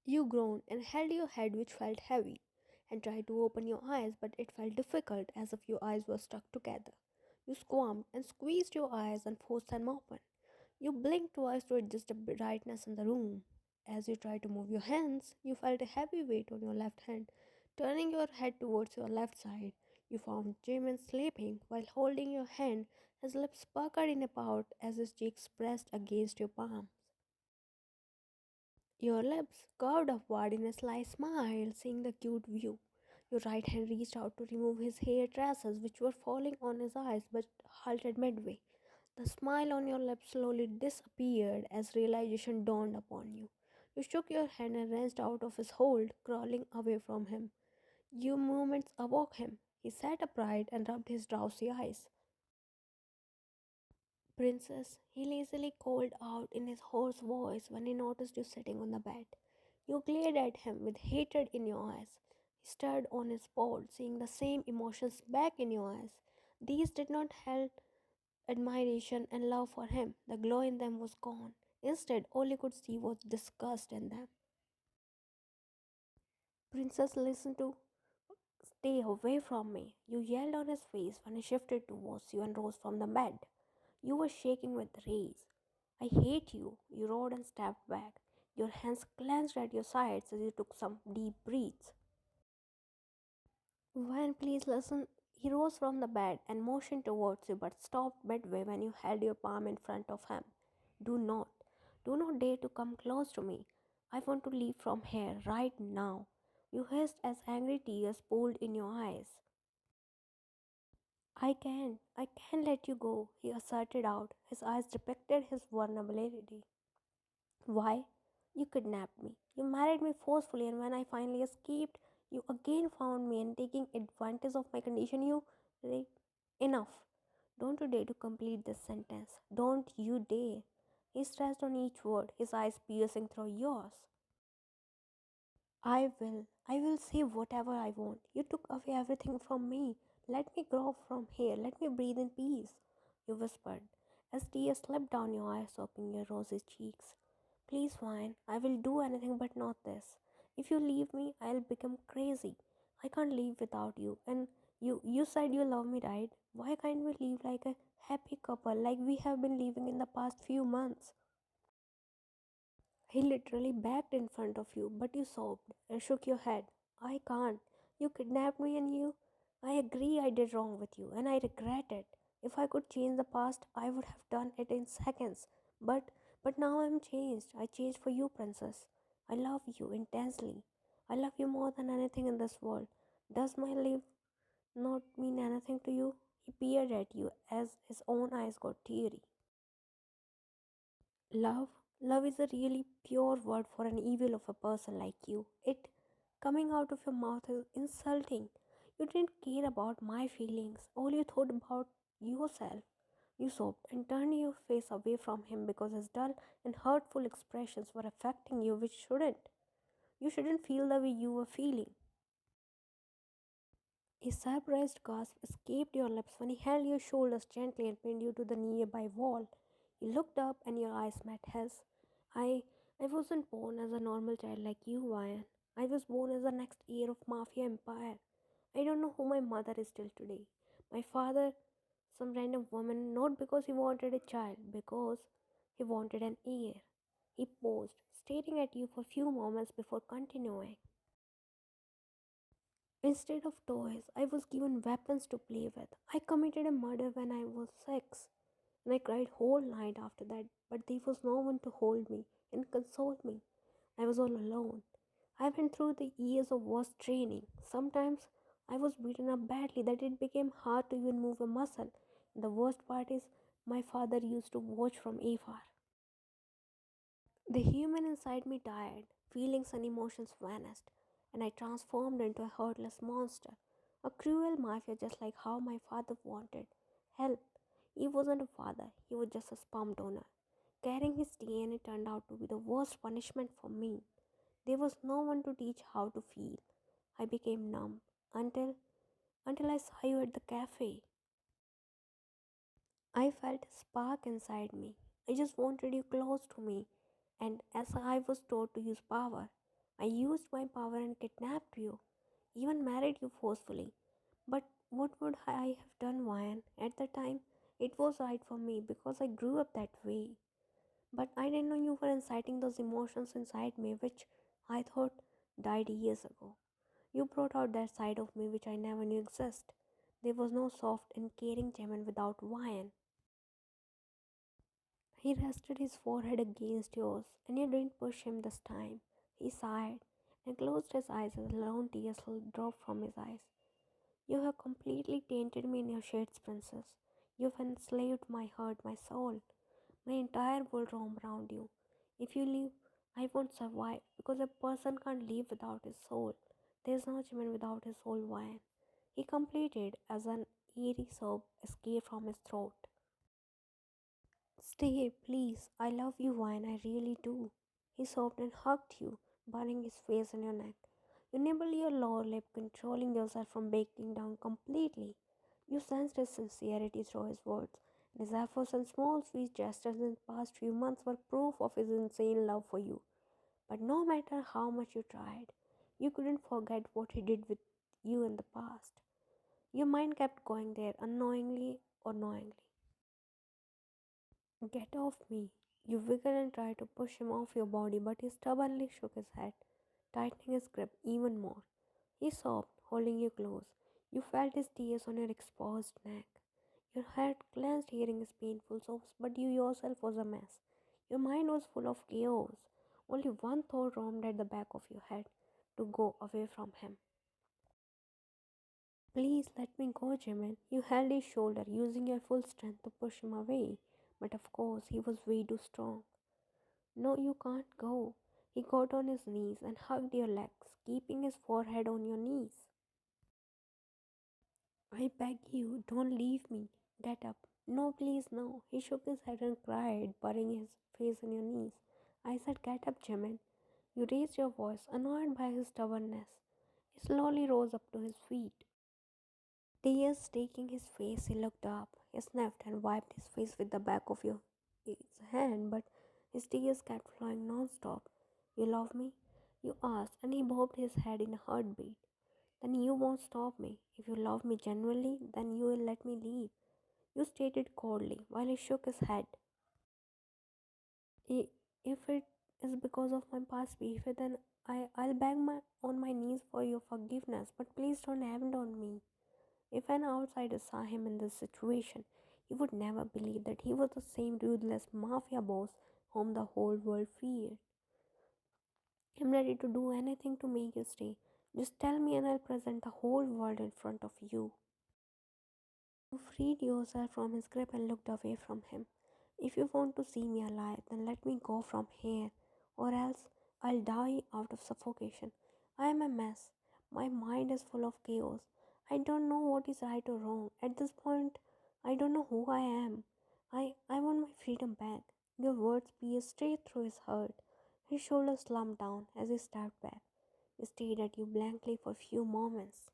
You groaned and held your head, which felt heavy, and tried to open your eyes, but it felt difficult as if your eyes were stuck together. You squirmed and squeezed your eyes and forced them open. You blinked twice to adjust the brightness in the room. As you tried to move your hands, you felt a heavy weight on your left hand. Turning your head towards your left side, you found Jimin sleeping while holding your hand, his lips puckered in a pout as his cheeks pressed against your palm. Your lips curved upward in a sly smile, seeing the cute view. Your right hand reached out to remove his hair tresses, which were falling on his eyes but halted midway. The smile on your lips slowly disappeared as realization dawned upon you. You shook your hand and wrenched out of his hold, crawling away from him. Your movements awoke him. He sat upright and rubbed his drowsy eyes. Princess, he lazily called out in his hoarse voice when he noticed you sitting on the bed. You glared at him with hatred in your eyes. He stared on his board, seeing the same emotions back in your eyes. These did not help admiration and love for him. The glow in them was gone. Instead, all you could see was disgust in them. Princess, listen to stay away from me. You yelled on his face when he shifted towards you and rose from the bed. You were shaking with rage. I hate you, you roared and stepped back. Your hands clenched at your sides as you took some deep breaths. When please listen, he rose from the bed and motioned towards you but stopped midway when you held your palm in front of him. Do not, do not dare to come close to me. I want to leave from here right now. You hissed as angry tears pooled in your eyes. I can let you go, he asserted out. His eyes depicted his vulnerability. Why? You kidnapped me. You married me forcefully, and when I finally escaped, you again found me and taking advantage of my condition. Enough. Don't you dare to complete this sentence. Don't you dare. He stressed on each word, his eyes piercing through yours. I will. I will say whatever I want. You took away everything from me. Let me grow from here. Let me breathe in peace. You whispered as tears slipped down your eyes, sopping your rosy cheeks. Please, fine. I will do anything but not this. If you leave me, I'll become crazy. I can't live without you. And you said you love me, right? Why can't we live like a happy couple like we have been living in the past few months? He literally backed in front of you, but you sobbed and shook your head. I can't. You kidnapped me and you. I agree I did wrong with you and I regret it. If I could change the past, I would have done it in seconds. But but now I'm changed. I changed for you, princess. I love you intensely. I love you more than anything in this world. Does my life not mean anything to you? He peered at you as his own eyes got teary. Love? Love is a really pure word for an evil of a person like you. It coming out of your mouth is insulting. You didn't care about my feelings. All you thought about yourself. You sobbed and turned your face away from him because his dull and hurtful expressions were affecting you, which shouldn't. You shouldn't feel the way you were feeling. A surprised gasp escaped your lips when he held your shoulders gently and pinned you to the nearby wall. You looked up and your eyes met his. I wasn't born as a normal child like you, Ryan. I was born as the next heir of mafia empire. I don't know who my mother is till today. My father, some random woman, not because he wanted a child, because he wanted an heir. He paused, staring at you for a few moments before continuing. Instead of toys, I was given weapons to play with. I committed a murder when I was 6, and I cried whole night after that, but there was no one to hold me and console me. I was all alone. I went through the years of worst training. Sometimes I was beaten up badly that it became hard to even move a muscle. The worst part is my father used to watch from afar. The human inside me died, feelings and emotions vanished, and I transformed into a heartless monster, a cruel mafia just like how my father wanted. Help! He wasn't a father, he was just a sperm donor. Carrying his DNA turned out to be the worst punishment for me. There was no one to teach how to feel. I became numb until I saw you at the cafe. I felt a spark inside me. I just wanted you close to me, and as I was taught to use power, I used my power and kidnapped you, even married you forcefully. But what would I have done, Ryan? At the time, it was right for me because I grew up that way. But I didn't know you were inciting those emotions inside me, which I thought died years ago. You brought out that side of me which I never knew existed. There was no soft and caring Jimin without Ryan. He rested his forehead against yours, and you didn't push him this time. He sighed and closed his eyes as lone tears dropped from his eyes. You have completely tainted me in your shades, princess. You've enslaved my heart, my soul. My entire world roam around you. If you leave, I won't survive because a person can't live without his soul. There's no Jimin without his soul, Ryan. He completed as an eerie sob escaped from his throat. Stay, please. I love you, Ryan. I really do. He sobbed and hugged you, burying his face in your neck. You nibbled your lower lip, controlling yourself from breaking down completely. You sensed his sincerity through his words, and his efforts and small sweet gestures in the past few months were proof of his insane love for you. But no matter how much you tried, you couldn't forget what he did with you in the past. Your mind kept going there unknowingly or knowingly. Get off me. You wiggled and tried to push him off your body, but he stubbornly shook his head, tightening his grip even more. He sobbed, holding you close. You felt his tears on your exposed neck. Your head clenched, hearing his painful sobs, but you yourself was a mess. Your mind was full of chaos. Only one thought roamed at the back of your head to go away from him. Please let me go, Jimin. You held his shoulder, using your full strength to push him away. But of course, he was way too strong. No, you can't go. He got on his knees and hugged your legs, keeping his forehead on your knees. I beg you, don't leave me. Get up. No, please, no. He shook his head and cried, burying his face in your knees. I said, get up, Jimin. You raised your voice, annoyed by his stubbornness. He slowly rose up to his feet. Tears staking his face, he looked up. He sniffed and wiped his face with the back of his hand, but his tears kept flowing non-stop. You love me? You asked, and he bobbed his head in a heartbeat. Then you won't stop me. If you love me genuinely, then you will let me leave. You stated coldly, while he shook his head. "I- If it is because of my past behavior, then I'll beg on my knees for your forgiveness, but please don't abandon me. If an outsider saw him in this situation, he would never believe that he was the same ruthless mafia boss whom the whole world feared. I'm ready to do anything to make you stay. Just tell me and I'll present the whole world in front of you." You freed yourself from his grip and looked away from him. "If you want to see me alive, then let me go from here, or else I'll die out of suffocation. I am a mess. My mind is full of chaos. I don't know what is right or wrong. At this point, I don't know who I am. I want my freedom back." Your words pierced straight through his heart. His shoulders slumped down as he stepped back. He stared at you blankly for a few moments.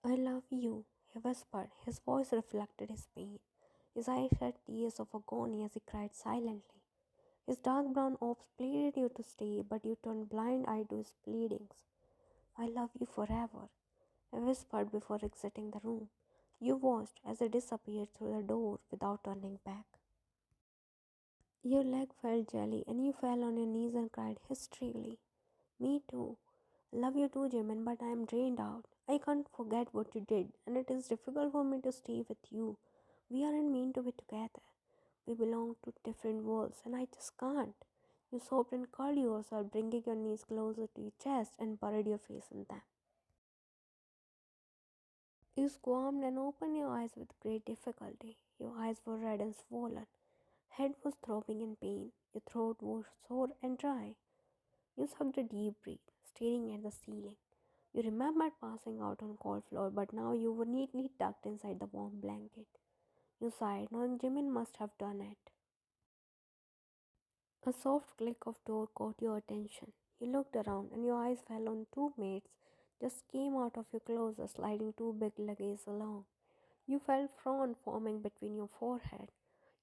"I love you," he whispered. His voice reflected his pain. His eyes shed tears of agony as he cried silently. His dark brown orbs pleaded you to stay, but you turned blind eye to his pleadings. "I love you forever," he whispered before exiting the room. You watched as he disappeared through the door without turning back. Your leg felt jelly and you fell on your knees and cried hysterically. "Me too. Love you too, Jimin, but I am drained out. I can't forget what you did, and it is difficult for me to stay with you. We aren't meant to be together. We belong to different worlds, and I just can't." You sobbed and curled yourself, bringing your knees closer to your chest and buried your face in them. You squirmed and opened your eyes with great difficulty. Your eyes were red and swollen. Head was throbbing in pain. Your throat was sore and dry. You sucked a deep breath, staring at the ceiling. You remembered passing out on cold floor, but now you were neatly tucked inside the warm blanket. You sighed, knowing Jimin must have done it. A soft click of door caught your attention. You looked around, and your eyes fell on two maids just came out of your closet, sliding two big luggage along. You felt frown forming between your forehead.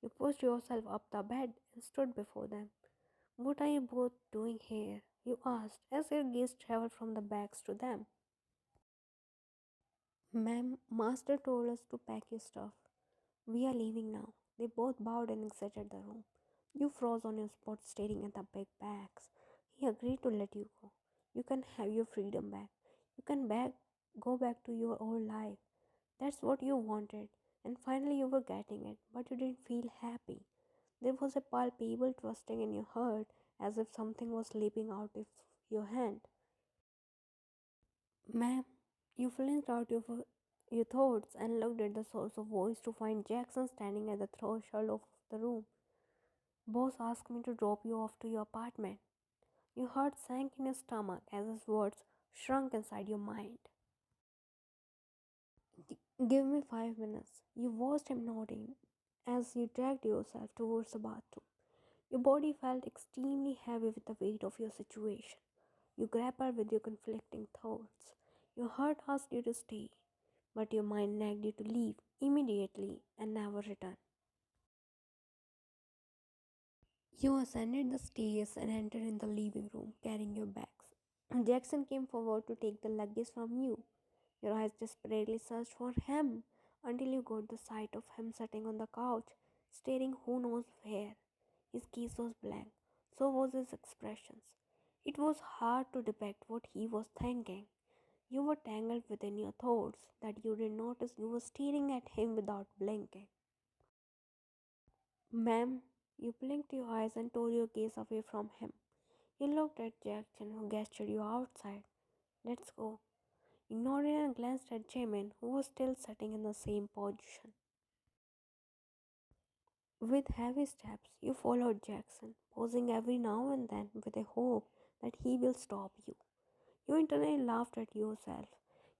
You pushed yourself up the bed and stood before them. What are you both doing here? You asked, as your gaze traveled from the bags to them. Ma'am, Master told us to pack your stuff. We are leaving now. They both bowed and exited the room. You froze on your spot, staring at the big bags. He agreed to let you go. You can have your freedom back. You can go back to your old life. That's what you wanted. And finally, you were getting it, but you didn't feel happy. There was a palpable twisting in your heart, as if something was slipping out of your hand. Ma'am, you flinched out your thoughts and looked at the source of voice to find Jackson standing at the threshold of the room. Boss asked me to drop you off to your apartment. Your heart sank in your stomach as his words shrunk inside your mind. Give me 5 minutes. You watched him nodding as you dragged yourself towards the bathroom. Your body felt extremely heavy with the weight of your situation. You grappled with your conflicting thoughts. Your heart asked you to stay, but your mind nagged you to leave immediately and never return. You ascended the stairs and entered in the living room carrying your bags. Jackson came forward to take the luggage from you. Your eyes desperately searched for him until you got the sight of him sitting on the couch, staring who knows where. His gaze was blank, so was his expressions. It was hard to depict what he was thinking. You were tangled within your thoughts that you didn't notice you were staring at him without blinking. Ma'am, you blinked your eyes and tore your gaze away from him. You looked at Jackson, who gestured you outside. Let's go. You nodded and glanced at Jimin, who was still sitting in the same position. With heavy steps, you followed Jackson, pausing every now and then with a hope that he will stop you. You internally laughed at yourself.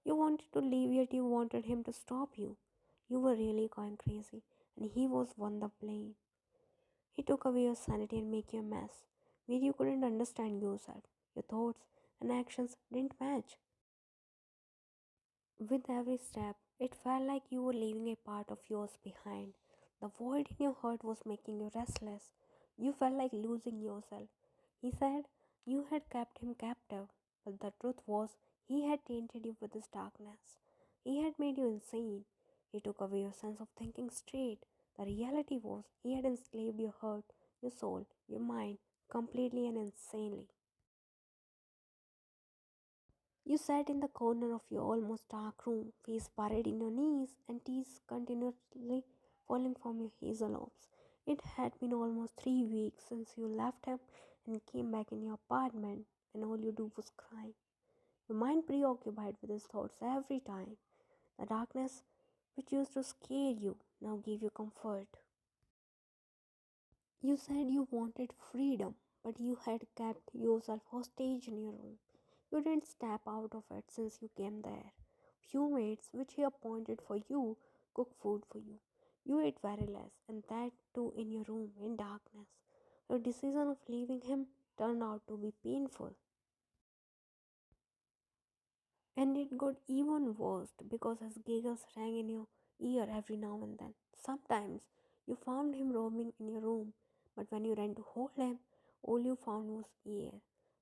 You wanted to leave, yet you wanted him to stop you. You were really going crazy, and he was one to blame. He took away your sanity and made you a mess, where you couldn't understand yourself. Your thoughts and actions didn't match. With every step, it felt like you were leaving a part of yours behind. The void in your heart was making you restless. You felt like losing yourself. He said you had kept him captive, but the truth was he had tainted you with his darkness. He had made you insane. He took away your sense of thinking straight. The reality was he had enslaved your heart, your soul, your mind completely and insanely. You sat in the corner of your almost dark room, face buried in your knees, and tears continuously falling from your hazel lips. It had been almost 3 weeks since you left him and came back in your apartment, and all you do was cry. Your mind preoccupied with his thoughts every time. The darkness, which used to scare you, now gave you comfort. You said you wanted freedom, but you had kept yourself hostage in your room. You didn't step out of it since you came there. Few maids, which he appointed for you, cooked food for you. You ate very less, and that too in your room, in darkness. Your decision of leaving him turned out to be painful. And it got even worse because his giggles rang in your ear every now and then. Sometimes you found him roaming in your room, but when you ran to hold him, all you found was air.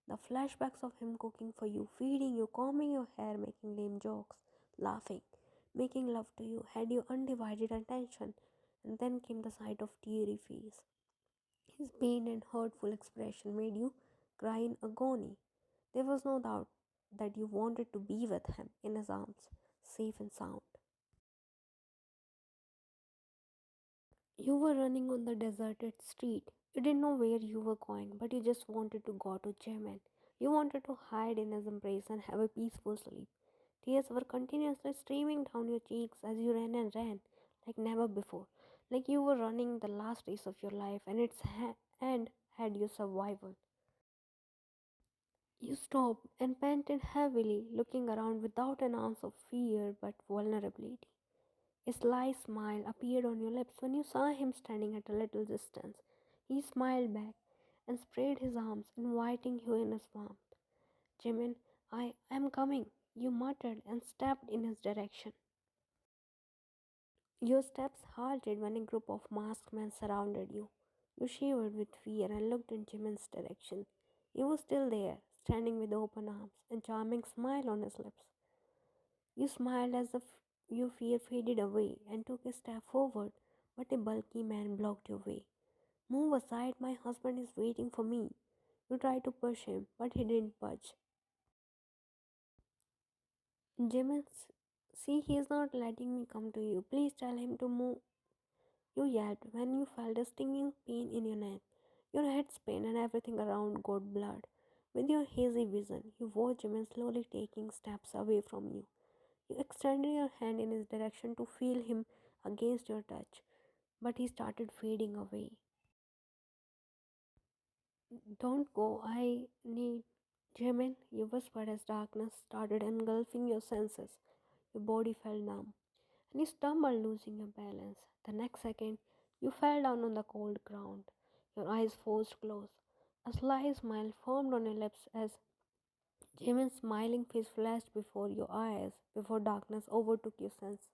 The flashbacks of him cooking for you, feeding you, combing your hair, making lame jokes, laughing, making love to you had your undivided attention, and then came the sight of teary face. His pained and hurtful expression made you cry in agony. There was no doubt that you wanted to be with him in his arms, safe and sound. You were running on the deserted street. You didn't know where you were going, but you just wanted to go to Jimin. You wanted to hide in his embrace and have a peaceful sleep. Tears were continuously streaming down your cheeks as you ran, like never before, like you were running the last race of your life and its end had your survival. You stopped and panted heavily, looking around without an ounce of fear but vulnerability. A sly smile appeared on your lips when you saw him standing at a little distance. He smiled back and spread his arms, inviting you in his warmth. Jimin, I am coming, you muttered and stepped in his direction. Your steps halted when a group of masked men surrounded you. You shivered with fear and looked in Jimin's direction. He was still there, standing with open arms and charming smile on his lips. You smiled as if your fear faded away and took a step forward, but a bulky man blocked your way. Move aside, my husband is waiting for me. You tried to push him, but he didn't budge. Jimin, see, he is not letting me come to you. Please tell him to move. You yelped when you felt a stinging pain in your neck. Your head spun and everything around got blurred. With your hazy vision, you watched Jimin slowly taking steps away from you. You extended your hand in his direction to feel him against your touch, but he started fading away. Don't go, I need Jimin, you whispered as darkness started engulfing your senses. Your body felt numb, and you stumbled, losing your balance. The next second, you fell down on the cold ground, your eyes forced closed. A sly smile formed on your lips as Jimin's smiling face flashed before your eyes, before darkness overtook your senses.